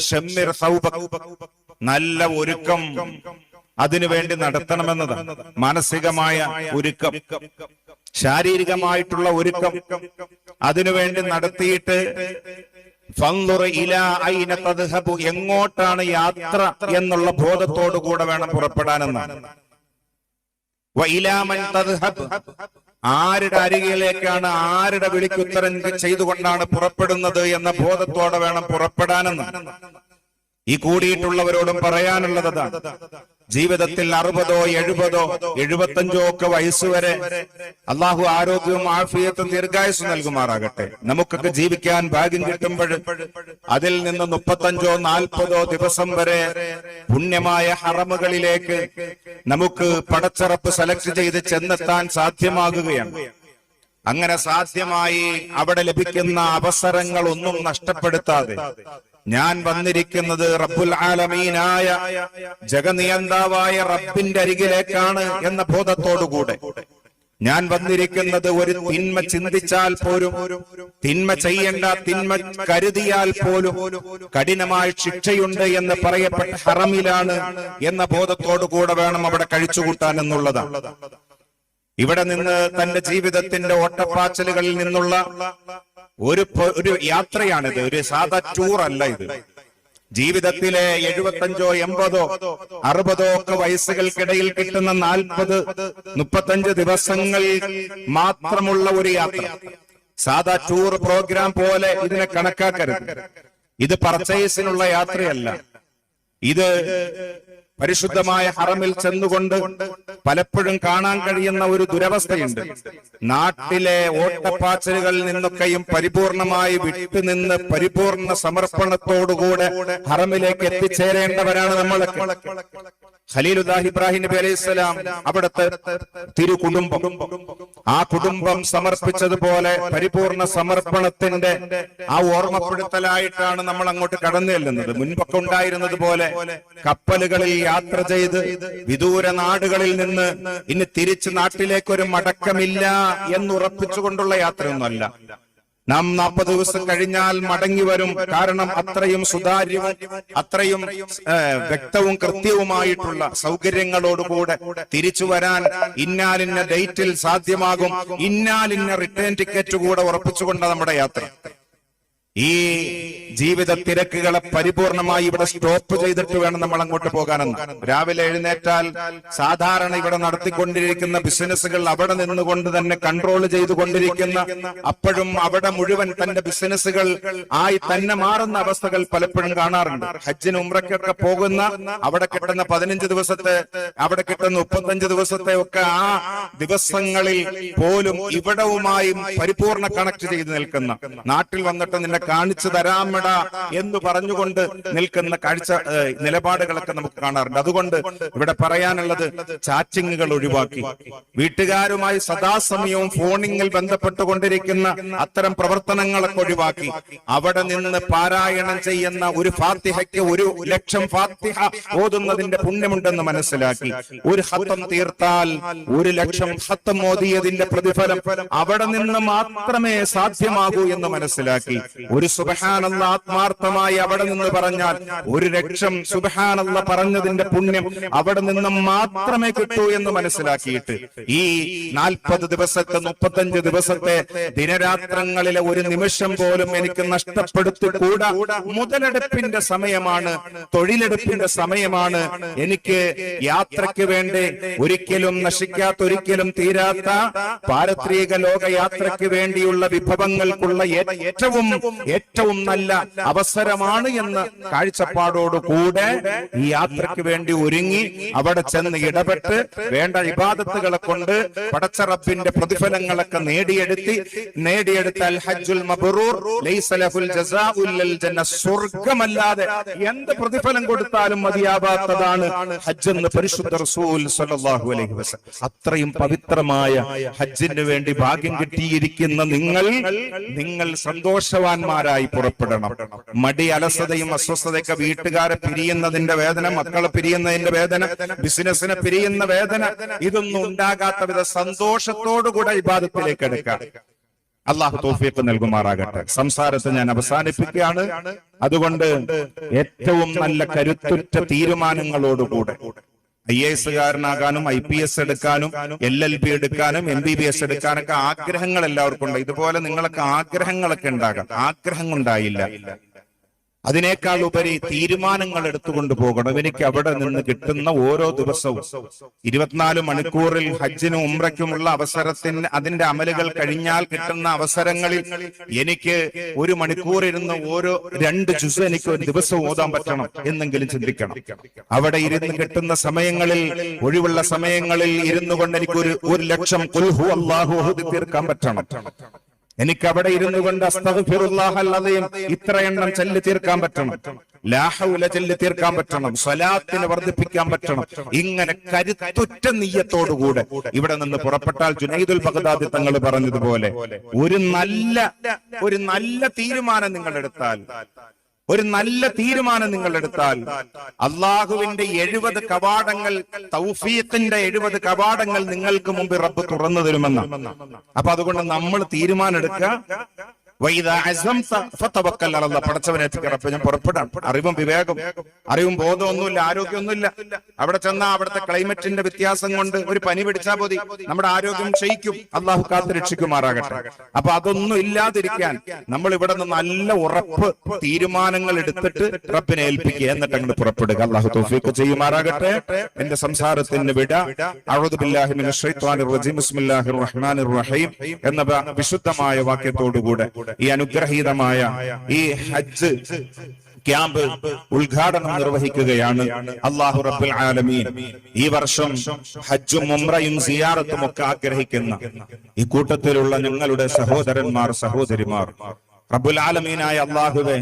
ഷമ്മിർ സൗബക്, നല്ല ഒരുക്കം അതിനുവേണ്ടി നടത്തണമെന്നതാണ്. മാനസികമായ ഒരുക്കം, ശാരീരികമായിട്ടുള്ള ഒരുക്കം അതിനുവേണ്ടി നടത്തിയിട്ട് ഫൻദുർ ഇലാ ഐന തദ്ഹബു, എങ്ങോട്ടാണ് യാത്ര എന്നുള്ള ബോധത്തോടു കൂടെ വേണം പുറപ്പെടാനെന്നാണ്. വ ഇലാ മൻ തദ്ഹബ്, ആരുടെ അരികിലേക്കാണ്, ആരുടെ വിളിക്കുത്തരം ചെയ്തുകൊണ്ടാണ് പുറപ്പെടുന്നത് എന്ന ബോധത്തോടെ വേണം പുറപ്പെടാനെന്നാണ്. ഈ കൂടിയിട്ടുള്ളവരോടും പറയാനുള്ളതാണ്, ജീവിതത്തിൽ 60, 70, 75 ഒക്കെ വയസ്സുവരെ അള്ളാഹു ആരോഗ്യവും ആഫിയത്തും ദീർഘായുസ് നൽകുമാറാകട്ടെ. നമുക്കൊക്കെ ജീവിക്കാൻ ഭാഗ്യം കിട്ടുമ്പോൾ അതിൽ നിന്ന് 35, 40 ദിവസം വരെ പുണ്യമായ ഹറമുകളിലേക്ക് നമുക്ക് പടച്ചറപ്പ് സെലക്ട് ചെയ്ത് ചെന്നെത്താൻ സാധ്യമാകുകയാണ്. അങ്ങനെ സാധ്യമായി അവിടെ ലഭിക്കുന്ന അവസരങ്ങൾ ഒന്നും നഷ്ടപ്പെടുത്താതെ ഞാൻ വന്നിരിക്കുന്നത് റബ്ബുൽ ആലമീനായ ജഗനിയന്താവായ റബ്ബിന്റെ അരികിലേക്കാണ് എന്ന ബോധത്തോടുകൂടെ, ഞാൻ വന്നിരിക്കുന്നത് ഒരു തിന്മ ചിന്തിച്ചാൽ പോലും, തിന്മ ചെയ്യേണ്ട, തിന്മ കരുതിയാൽ പോലും കഠിനമായ ശിക്ഷയുണ്ട് എന്ന് പറയപ്പെട്ട ഹറമിലാണ് എന്ന ബോധത്തോടുകൂടെ വേണം അവിടെ കഴിച്ചുകൂട്ടാൻ എന്നുള്ളതാണ്. ഇവിടെ നിന്ന് തന്റെ ജീവിതത്തിന്റെ ഓട്ടപ്പാച്ചലുകളിൽ നിന്നുള്ള ഒരു യാത്രയാണിത്, ഒരു സാധാ ടൂർ അല്ല ഇത്. ജീവിതത്തിലെ 75, 80, 60 ഒക്കെ വയസ്സുകൾക്കിടയിൽ കിട്ടുന്ന 40, 35 ദിവസങ്ങൾ മാത്രമുള്ള ഒരു യാത്ര. സാധാ ടൂർ പ്രോഗ്രാം പോലെ ഇതിനെ കണക്കാക്കരുത്. ഇത് പർച്ചേസിനുള്ള യാത്രയല്ല. ഇത് പരിശുദ്ധമായ ഹറമിൽ ചെന്നുകൊണ്ട് പലപ്പോഴും കാണാൻ കഴിയുന്ന ഒരു ദുരവസ്ഥയുണ്ട്. നാട്ടിലെ ഓട്ടപ്പാച്ചലുകളിൽ നിന്നൊക്കെയും പരിപൂർണമായി വിട്ടുനിന്ന് പരിപൂർണ സമർപ്പണത്തോടുകൂടെ ഹറമിലേക്ക് എത്തിച്ചേരേണ്ടവരാണ് നമ്മളൊക്കെ. ഖലീലുല്ലാഹി ഇബ്രാഹിം നബി അലൈഹിസ്സലാം അവിടുത്തെ തിരുകുടുംബം, ആ കുടുംബം സമർപ്പിച്ചതുപോലെ പരിപൂർണ സമർപ്പണത്തിന്റെ ആ ഓർമ്മപ്പെടുത്തലായിട്ടാണ് നമ്മൾ അങ്ങോട്ട് കടന്നു ചെല്ലുന്നത്. മുൻപൊക്കെ ഉണ്ടായിരുന്നത് പോലെ കപ്പലുകളിൽ യാത്ര ചെയ്ത് വിദൂര നാടുകളിൽ നിന്ന് ഇനി തിരിച്ച് നാട്ടിലേക്കൊരു മടക്കമില്ല എന്നുറപ്പിച്ചുകൊണ്ടുള്ള യാത്രയൊന്നുമല്ല. നാം 40 ദിവസം കഴിഞ്ഞാൽ മടങ്ങി വരും. കാരണം അത്രയും സുതാര്യവും അത്രയും വ്യക്തവും കൃത്യവുമായിട്ടുള്ള സൗകര്യങ്ങളോടുകൂടെ തിരിച്ചു വരാൻ ഇന്നാലിന്ന ഡേറ്റിൽ സാധ്യമാകും, ഇന്നാലിന്ന റിട്ടേൺ ടിക്കറ്റ് കൂടെ ഉറപ്പിച്ചുകൊണ്ട് നമ്മുടെ യാത്ര. ഈ ജീവിത തിരക്കുകളെ പരിപൂർണമായി ഇവിടെ സ്റ്റോപ്പ് ചെയ്തിട്ട് വേണം നമ്മൾ അങ്ങോട്ട് പോകാനെന്ന്. രാവിലെ എഴുന്നേറ്റാൽ സാധാരണ ഇവിടെ നടത്തിക്കൊണ്ടിരിക്കുന്ന ബിസിനസ്സുകൾ അവിടെ നിന്നുകൊണ്ട് തന്നെ കൺട്രോൾ ചെയ്തുകൊണ്ടിരിക്കുന്ന, അപ്പോഴും അവിടെ മുഴുവൻ തന്റെ ബിസിനസ്സുകൾ ആയി തന്നെ മാറുന്ന അവസ്ഥകൾ പലപ്പോഴും കാണാറുണ്ട്. ഹജ്ജിന് ഉംറയ്ക്കൊക്കെ പോകുന്ന അവിടെ കിട്ടുന്ന 15 ദിവസത്തെ, അവിടെ കിട്ടുന്ന 35 ദിവസത്തെ ഒക്കെ ആ ദിവസങ്ങളിൽ പോലും ഇവിടവുമായും പരിപൂർണ കണക്ട് ചെയ്ത് നിൽക്കുന്ന, നാട്ടിൽ വന്നിട്ട് നിന്നെ കാണിച്ചു തരാമട എന്ന് പറഞ്ഞുകൊണ്ട് നിൽക്കുന്ന നിലപാടുകളൊക്കെ നമുക്ക് കാണാറുണ്ട്. അതുകൊണ്ട് ഇവിടെ പറയാനുള്ളത്, ചാറ്റിങ്ങുകൾ ഒഴിവാക്കി വീട്ടുകാരുമായി സദാസമയവും ഫോണിങ്ങിൽ ബന്ധപ്പെട്ടുകൊണ്ടിരിക്കുന്ന അത്തരം പ്രവർത്തനങ്ങളൊക്കെ ഒഴിവാക്കി അവിടെ നിന്ന് പാരായണം ചെയ്യുന്ന ഒരു ഫാത്തിഹയ്ക്ക് 1,00,000 ഫാത്തിഹ ഓതുന്നതിന്റെ പുണ്യമുണ്ടെന്ന് മനസ്സിലാക്കി, ഒരു ഹത്തം തീർത്താൽ 1,00,000 ഹത്തം ഓതിയതിന്റെ പ്രതിഫലം അവിടെ നിന്ന് മാത്രമേ സാധ്യമാകൂ എന്ന് മനസ്സിലാക്കി, ഒരു സുബ്ഹാനല്ലാഹ് ആത്മാർത്ഥമായി അവിടെ നിന്ന് പറഞ്ഞാൽ 1,00,000 സുബ്ഹാനല്ലാഹ് പറഞ്ഞതിന്റെ പുണ്യം അവിടെ നിന്ന് മാത്രമേ കിട്ടൂ എന്ന് മനസ്സിലാക്കിയിട്ട് ഈ 40 ദിവസത്തെ 35 ദിവസത്തെ ദിനരാത്രങ്ങളിലെ ഒരു നിമിഷം പോലും എനിക്ക് നഷ്ടപ്പെടുത്തിക്കൂടാ. മുതലെടുപ്പിന്റെ സമയമാണ്, തൊഴിലെടുപ്പിന്റെ സമയമാണ്. എനിക്ക് യാത്രയ്ക്ക് വേണ്ടി ഒരിക്കലും നശിക്കാത്ത, ഒരിക്കലും തീരാത്ത പാരത്രിക ലോക യാത്രയ്ക്ക് വേണ്ടിയുള്ള വിഭവങ്ങൾക്കുള്ള ഏറ്റവും നല്ല അവസരമാണ് എന്ന കാഴ്ചപ്പാടോടുകൂടെ ഈ യാത്രയ്ക്ക് വേണ്ടി ഒരുങ്ങി അവിടെ ചെന്ന് ഇടപെട്ട് വേണ്ട ഇബാദത്തുകളെ കൊണ്ട് പടച്ച റബ്ബിന്റെ പ്രതിഫലങ്ങളൊക്കെ നേടിയെടുത്താൽ ഹജ്ജുൽ മബ്റൂർ ലൈസ ലഹുൽ ജസാഉ ഇല്ലൽ ജന്ന, സ്വർഗ്ഗമല്ലാതെ എന്ത് പ്രതിഫലം കൊടുത്താലും മതിയാവാത്തതാണ് ഹജ്ജ് എന്ന് പരിശുദ്ധ റസൂൽ സ്വല്ലല്ലാഹു അലൈഹി വസല്ലം. അത്രയും പവിത്രമായ ഹജ്ജിന് വേണ്ടി ഭാഗ്യം കിട്ടിയിരിക്കുന്ന നിങ്ങൾ സന്തോഷവാന്മാരായി പുറപ്പെടണം. മടി, അലസതയും അസ്വസ്ഥതയൊക്കെ, വീട്ടുകാരെ പിരിയുന്നതിന്റെ വേദന, മക്കളെ പിരിയുന്നതിന്റെ വേദന, ബിസിനസിനെ പിരിയുന്ന വേദന, ഇതൊന്നും ഉണ്ടാകാത്ത വിധ സന്തോഷത്തോടുകൂടെ ഇബാദത്തിലേക്ക് എടുക്കാം. അള്ളാഹു തൗഫീഖ് നൽകുമാറാകട്ടെ. സംസാരത്തെ ഞാൻ അവസാനിപ്പിക്കുകയാണ്. അതുകൊണ്ട് ഏറ്റവും നല്ല കരുത്തുറ്റ തീരുമാനങ്ങളോടുകൂടെ IAS കാരനാകാനും IPS എടുക്കാനും LLB എടുക്കാനും MBBS എടുക്കാനൊക്കെ ആഗ്രഹങ്ങൾ എല്ലാവർക്കും ഉണ്ട്. ഇതുപോലെ നിങ്ങളൊക്കെ ആഗ്രഹങ്ങളൊക്കെ ഉണ്ടാകാം. ആഗ്രഹം ഉണ്ടായില്ല, അതിനേക്കാൾ ഉപരി തീരുമാനങ്ങൾ എടുത്തുകൊണ്ട് പോകണം. എനിക്ക് അവിടെ നിന്ന് കിട്ടുന്ന ഓരോ ദിവസവും 24 മണിക്കൂറിൽ ഹജ്ജിനും ഉംറയ്ക്കുമുള്ള അവസരത്തിന് അതിന്റെ അമലുകൾ കഴിഞ്ഞാൽ കിട്ടുന്ന അവസരങ്ങളിൽ എനിക്ക് 1 മണിക്കൂർ ഇരുന്ന് ഓരോ 2 ജുസ് എനിക്ക് ഒരു ദിവസം ഓതാൻ പറ്റണം എന്നെങ്കിലും ചിന്തിക്കണം. അവിടെ ഇരുന്ന് കിട്ടുന്ന സമയങ്ങളിൽ, ഒഴിവുള്ള സമയങ്ങളിൽ ഇരുന്നു കൊണ്ട് എനിക്ക് 1,00,000 ഖുൽ ഹു അല്ലാഹു അഹദ് തീർക്കാൻ പറ്റണം. എനിക്ക് അവിടെ ഇരുന്നു കൊണ്ട് അസ്തഗ്ഫിറുല്ലാഹൽ അദീം ഇത്ര എണ്ണം ചൊല്ലി തീർക്കാൻ പറ്റണം. ലാ ഹൗല ചൊല്ലി തീർക്കാൻ പറ്റണം. സ്വലാത്തിനെ വർദ്ധിപ്പിക്കാൻ പറ്റണം. ഇങ്ങനെ കരുത്തുറ്റ നിയ്യത്തോടുകൂടെ ഇവിടെ നിന്ന് പുറപ്പെട്ടാൽ ജുനൈദുൽ ബഗ്ദാദി തങ്ങൾ പറഞ്ഞതുപോലെ ഒരു നല്ല തീരുമാനം നിങ്ങൾ എടുത്താൽ അള്ളാഹുവിന്റെ 70 കവാടങ്ങൾ, തൗഫീഖിന്റെ 70 കവാടങ്ങൾ നിങ്ങൾക്ക് മുമ്പ് റബ്ബ് തുറന്നു തരുമെന്ന്. അപ്പൊ അതുകൊണ്ട് നമ്മൾ തീരുമാനം എടുക്കുക. പടച്ചവനേക്ക് ഞാൻ പുറപ്പെടാം. അറിവും വിവേകം, അറിവും ബോധമൊന്നുമില്ല, ആരോഗ്യമൊന്നുമില്ല. അവിടെ ചെന്നാൽ അവിടുത്തെ ക്ലൈമറ്റിന്റെ വ്യത്യാസം കൊണ്ട് ഒരു പനി പിടിച്ചാൽ മതി, നമ്മുടെ ആരോഗ്യം ക്ഷയിക്കും. അള്ളാഹു കാത്ത് രക്ഷിക്കുമാറാകട്ടെ. അപ്പൊ അതൊന്നും ഇല്ലാതിരിക്കാൻ നമ്മൾ ഇവിടെ നിന്ന് നല്ല ഉറപ്പ് തീരുമാനങ്ങൾ എടുത്തിട്ട് റബ്ബിനെ ഏൽപ്പിക്കുക, എന്നിട്ട് അങ്ങോട്ട് പുറപ്പെടുക. അള്ളാഹു തൗഫീഖ് ചെയ്യുമാറാകട്ടെ. എന്റെ സംസാരത്തിന് വിട. അഊദു ബില്ലാഹി മിനശ് ശൈത്വാനിർ റജീം. ബിസ്മില്ലാഹിർ റഹ്മാനിർ റഹീം എന്ന വിശുദ്ധമായ വാക്യത്തോടുകൂടെ ഈ അനുഗ്രഹീതമായ ഈ ഹജ്ജ് ക്യാമ്പ് ഉദ്ഘാടനം നിർവഹിക്കുകയാണ് അല്ലാഹു റബ്ബുൽ ആലമീൻ. ഈ വർഷം ഹജ്ജും ഉംറയും സിയാറത്തും ഒക്കെ ആഗ്രഹിക്കുന്ന ഈ കൂട്ടത്തിലുള്ള ഞങ്ങളുടെ സഹോദരന്മാർ, സഹോദരിമാർ, റബ്ബുൽ ആലമീനായ അല്ലാഹുവേ,